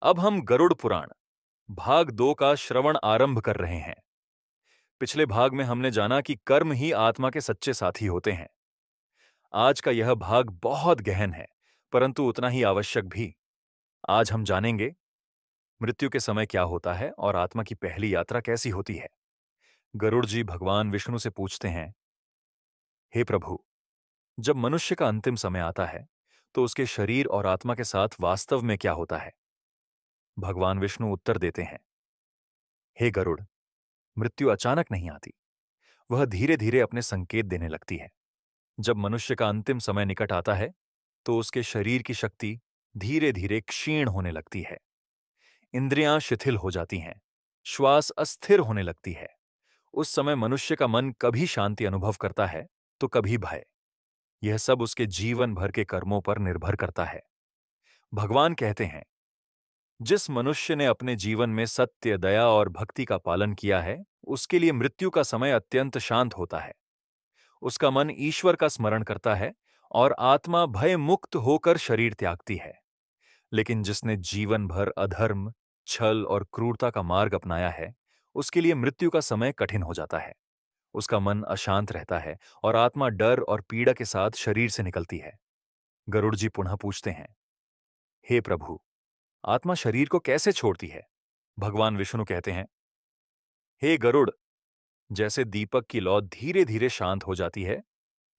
अब हम गरुड़ पुराण भाग 2 का श्रवण आरंभ कर रहे हैं। पिछले भाग में हमने जाना कि कर्म ही आत्मा के सच्चे साथी होते हैं। आज का यह भाग बहुत गहन है, परंतु उतना ही आवश्यक भी। आज हम जानेंगे मृत्यु के समय क्या होता है और आत्मा की पहली यात्रा कैसी होती है। गरुड़ जी भगवान विष्णु से पूछते हैं, हे प्रभु, जब मनुष्य का अंतिम समय आता है तो उसके शरीर और आत्मा के साथ वास्तव में क्या होता है। भगवान विष्णु उत्तर देते हैं, हे गरुड़, मृत्यु अचानक नहीं आती, वह धीरे धीरे अपने संकेत देने लगती है। जब मनुष्य का अंतिम समय निकट आता है तो उसके शरीर की शक्ति धीरे धीरे क्षीण होने लगती है। इंद्रियां शिथिल हो जाती हैं, श्वास अस्थिर होने लगती है। उस समय मनुष्य का मन कभी शांति अनुभव करता है तो कभी भय। यह सब उसके जीवन भर के कर्मों पर निर्भर करता है। भगवान कहते हैं, जिस मनुष्य ने अपने जीवन में सत्य, दया और भक्ति का पालन किया है, उसके लिए मृत्यु का समय अत्यंत शांत होता है। उसका मन ईश्वर का स्मरण करता है और आत्मा भय मुक्त होकर शरीर त्यागती है। लेकिन जिसने जीवन भर अधर्म, छल और क्रूरता का मार्ग अपनाया है, उसके लिए मृत्यु का समय कठिन हो जाता है। उसका मन अशांत रहता है और आत्मा डर और पीड़ा के साथ शरीर से निकलती है। गरुड़ जी पुनः पूछते हैं, हे प्रभु, आत्मा शरीर को कैसे छोड़ती है। भगवान विष्णु कहते हैं, हे गरुड़, जैसे दीपक की लौ धीरे धीरे शांत हो जाती है,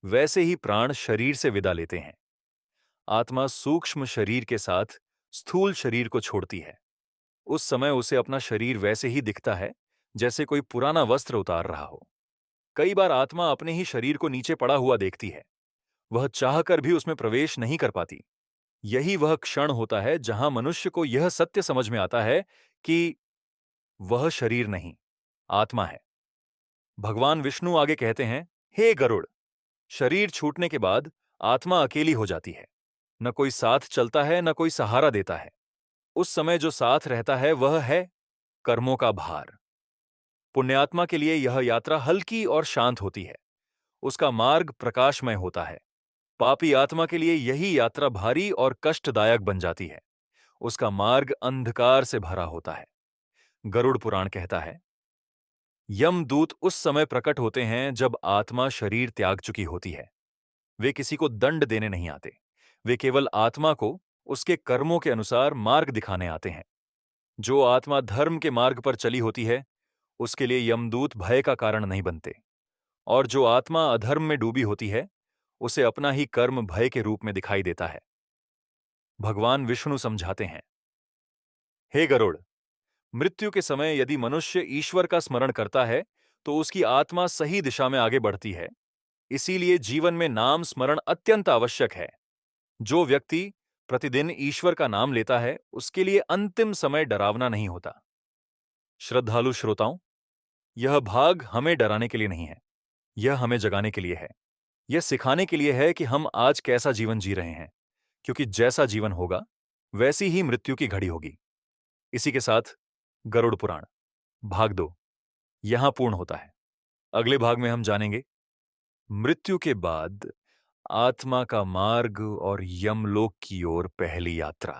वैसे ही प्राण शरीर से विदा लेते हैं। आत्मा सूक्ष्म शरीर के साथ स्थूल शरीर को छोड़ती है। उस समय उसे अपना शरीर वैसे ही दिखता है जैसे कोई पुराना वस्त्र उतार रहा हो। कई बार आत्मा अपने ही शरीर को नीचे पड़ा हुआ देखती है। वह चाहकर भी उसमें प्रवेश नहीं कर पाती। यही वह क्षण होता है जहां मनुष्य को यह सत्य समझ में आता है कि वह शरीर नहीं, आत्मा है। भगवान विष्णु आगे कहते हैं, हे गरुड़, शरीर छूटने के बाद आत्मा अकेली हो जाती है। न कोई साथ चलता है, न कोई सहारा देता है। उस समय जो साथ रहता है वह है कर्मों का भार। पुण्यात्मा के लिए यह यात्रा हल्की और शांत होती है। उसका मार्ग प्रकाशमय होता है। पापी आत्मा के लिए यही यात्रा भारी और कष्टदायक बन जाती है। उसका मार्ग अंधकार से भरा होता है। गरुड़ पुराण कहता है, यमदूत उस समय प्रकट होते हैं जब आत्मा शरीर त्याग चुकी होती है। वे किसी को दंड देने नहीं आते। वे केवल आत्मा को उसके कर्मों के अनुसार मार्ग दिखाने आते हैं। जो आत्मा धर्म के मार्ग पर चली होती है, उसके लिए यमदूत भय का कारण नहीं बनते। और जो आत्मा अधर्म में डूबी होती है, उसे अपना ही कर्म भय के रूप में दिखाई देता है। भगवान विष्णु समझाते हैं, हे गरुड़, मृत्यु के समय यदि मनुष्य ईश्वर का स्मरण करता है तो उसकी आत्मा सही दिशा में आगे बढ़ती है। इसीलिए जीवन में नाम स्मरण अत्यंत आवश्यक है। जो व्यक्ति प्रतिदिन ईश्वर का नाम लेता है, उसके लिए अंतिम समय डरावना नहीं होता। श्रद्धालु श्रोताओं, यह भाग हमें डराने के लिए नहीं है, यह हमें जगाने के लिए है। यह सिखाने के लिए है कि हम आज कैसा जीवन जी रहे हैं, क्योंकि जैसा जीवन होगा वैसी ही मृत्यु की घड़ी होगी। इसी के साथ गरुड़ पुराण भाग 2 यहां पूर्ण होता है। अगले भाग में हम जानेंगे मृत्यु के बाद आत्मा का मार्ग और यमलोक की ओर पहली यात्रा।